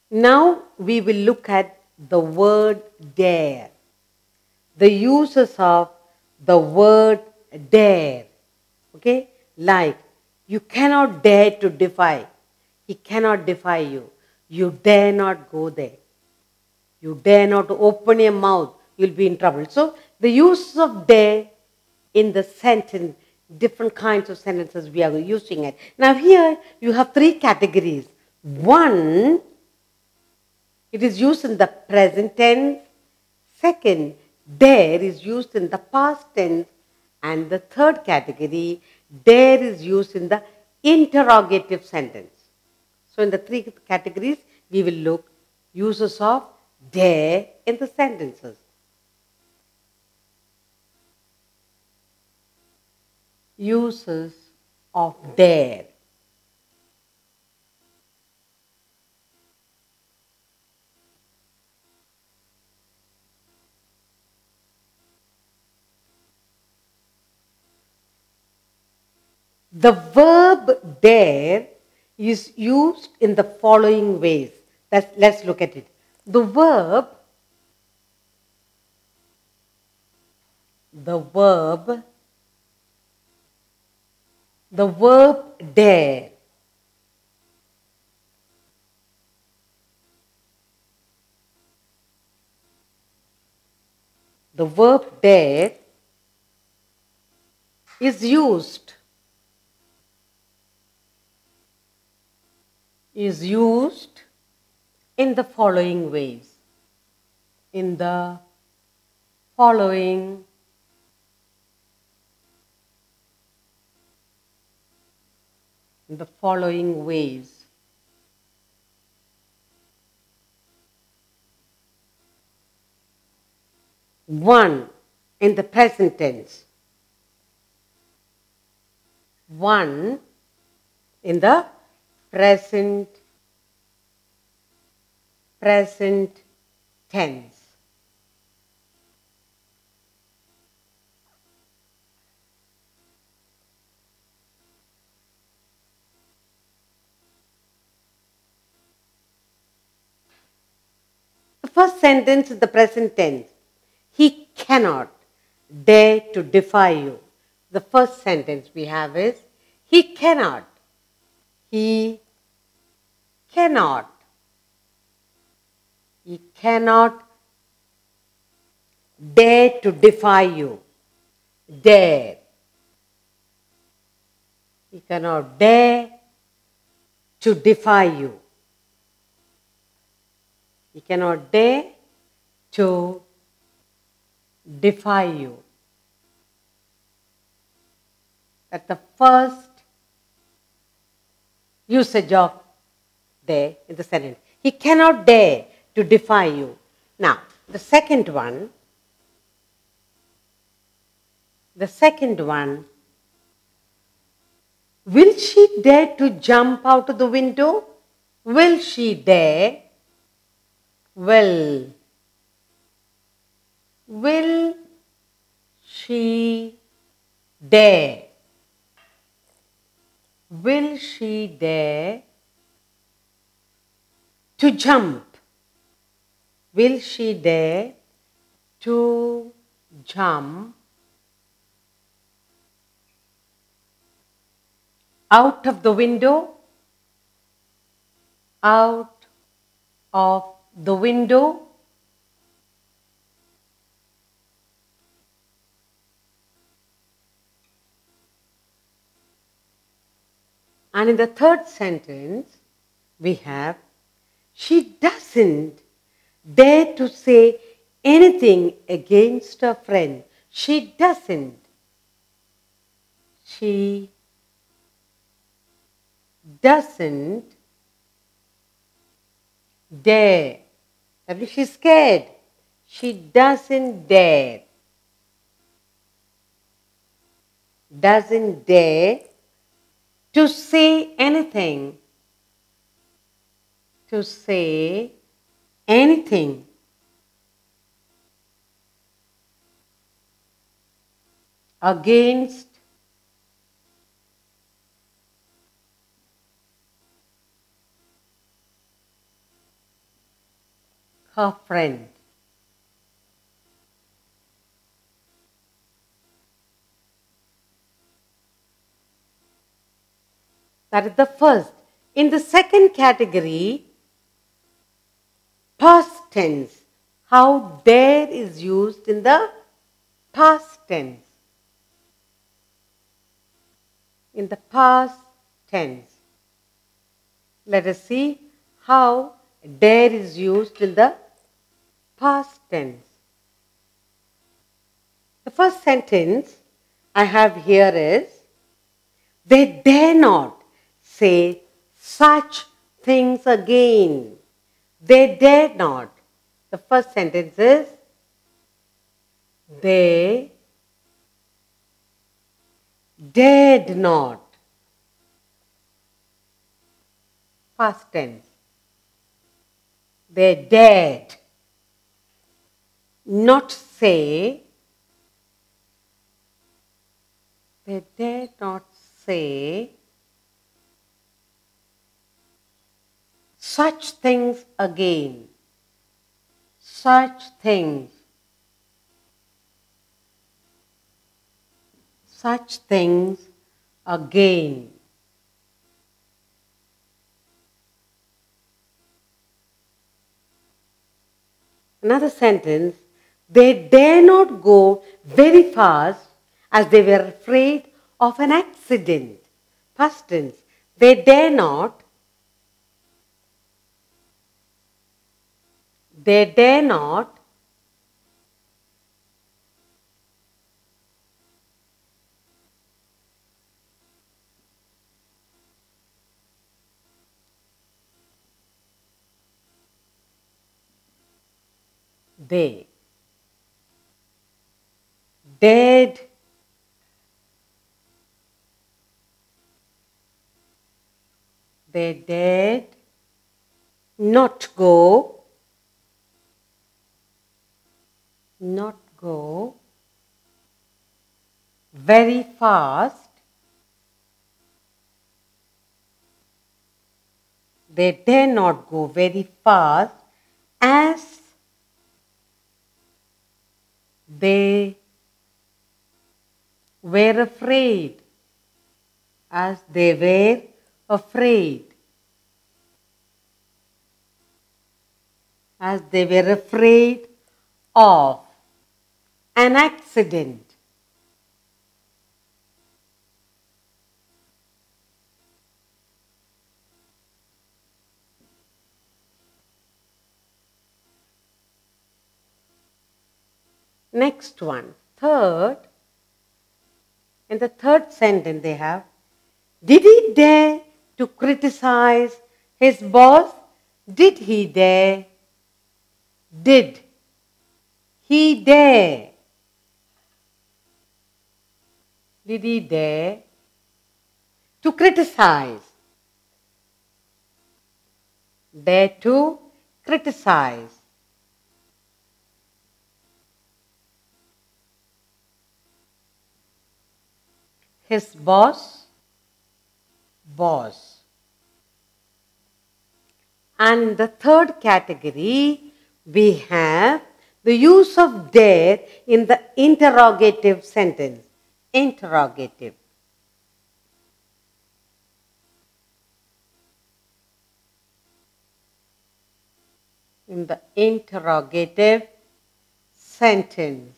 Now we will look at the word dare. The uses of the word dare. Okay? Like, you cannot dare to defy. He cannot defy you. You dare not go there. You dare not open your mouth. You'll be in trouble. So, the use of dare in the sentence, different kinds of sentences we are using it. Now, here you have three categories. One, it is used in the present tense. Second, dare is used in the past tense. And the third category, dare is used in the interrogative sentence. So in the three categories, we will look uses of dare in the sentences. Uses of dare. The verb dare is used in the following ways. Let's look at it. The verb dare is used in the following ways. In the following ways. One, in the present tense. One, in the present tense. The first sentence is the present tense. He cannot dare to defy you. The first sentence we have is, he cannot. He cannot. He cannot dare to defy you. Dare. He cannot dare to defy you. He cannot dare to defy you. That's the first usage of dare in the sentence. He cannot dare to defy you. Now, the second one, will she dare to jump out of the window? Will she dare? Will she dare? Will she dare to jump? Will she dare to jump out of the window? Out of the window? And in the third sentence, we have, she doesn't dare to say anything against her friend. She doesn't. She doesn't dare. That means she's scared. She doesn't dare. Doesn't dare to say anything. To say anything against her friend. That is the first. In the second category, past tense. How dare is used in the past tense. In the past tense. Let us see how dare is used in the past tense. The first sentence I have here is, they dare not say such things again. They dare not. The first sentence is, they dared not. Past tense. They dared not say, they dared not say such things again. Such things. Such things again. Another sentence, they dare not go very fast as they were afraid of an accident. Past tense, they dare not. They dare not. They dared they dared not go very fast. They dare not go very fast as they were afraid. As they were afraid. As they were afraid of an accident. Next one, third. In the third sentence they have, did he dare to criticize his boss? Did he dare? Did he dare? Did he dare to criticize? Dare to criticize. His boss. And the third category, we have the use of dare in the interrogative sentence. Interrogative. In the interrogative sentence.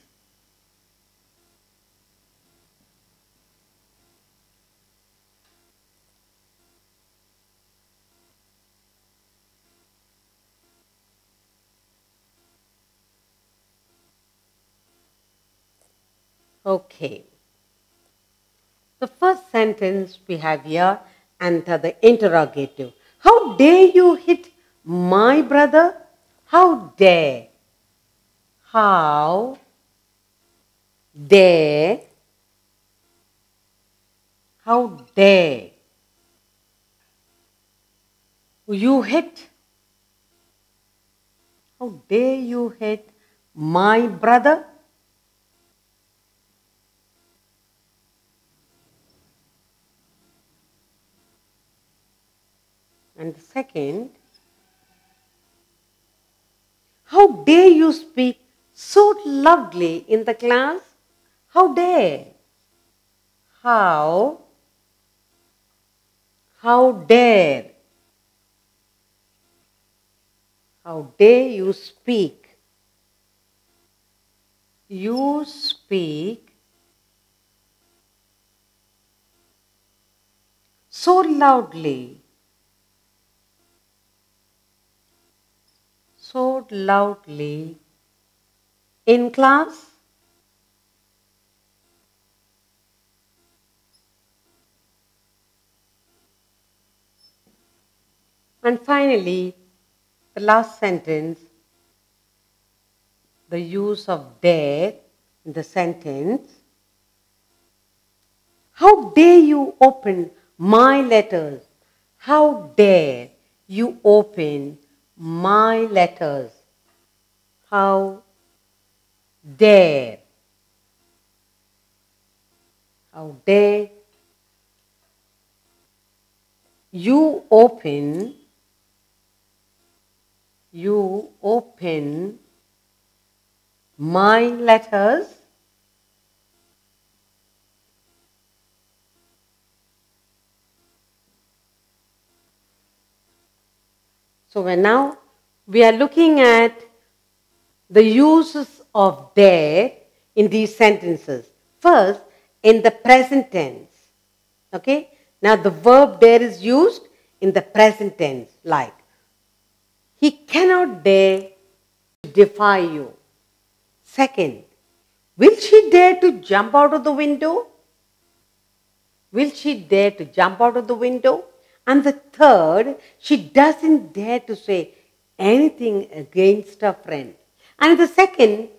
Okay. The first sentence we have here under the interrogative. How dare you hit my brother? How dare? How dare? How dare you hit? How dare you hit my brother? And the second, How dare you speak so loudly in the class? How dare? How? How dare? How dare you speak? You speak so loudly, so loudly in class. And finally, the last sentence, the use of dare in the sentence. How dare you open my letters? How dare you open my letters? How dare? How dare you open my letters? So now we are looking at the uses of dare in these sentences. First, in the present tense. Okay? Now the verb dare is used in the present tense, like he cannot dare to defy you. Second, will she dare to jump out of the window? Will she dare to jump out of the window? And the third, she doesn't dare to say anything against her friend. And the second,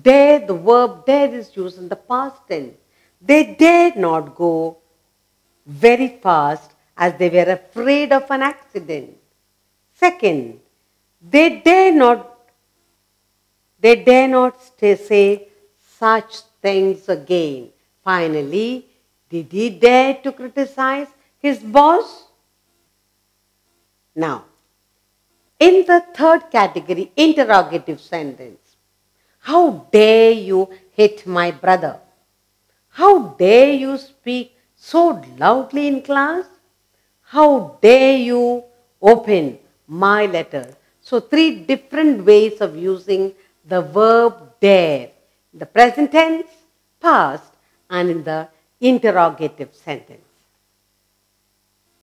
dare, the verb dare is used in the past tense. They dared not go very fast as they were afraid of an accident. Second, they dare not say such things again. Finally, did he dare to criticize his boss? Now, in the third category, interrogative sentence. How dare you hit my brother? How dare you speak so loudly in class? How dare you open my letter? So, three different ways of using the verb dare. In the present tense, past, and in the interrogative sentence.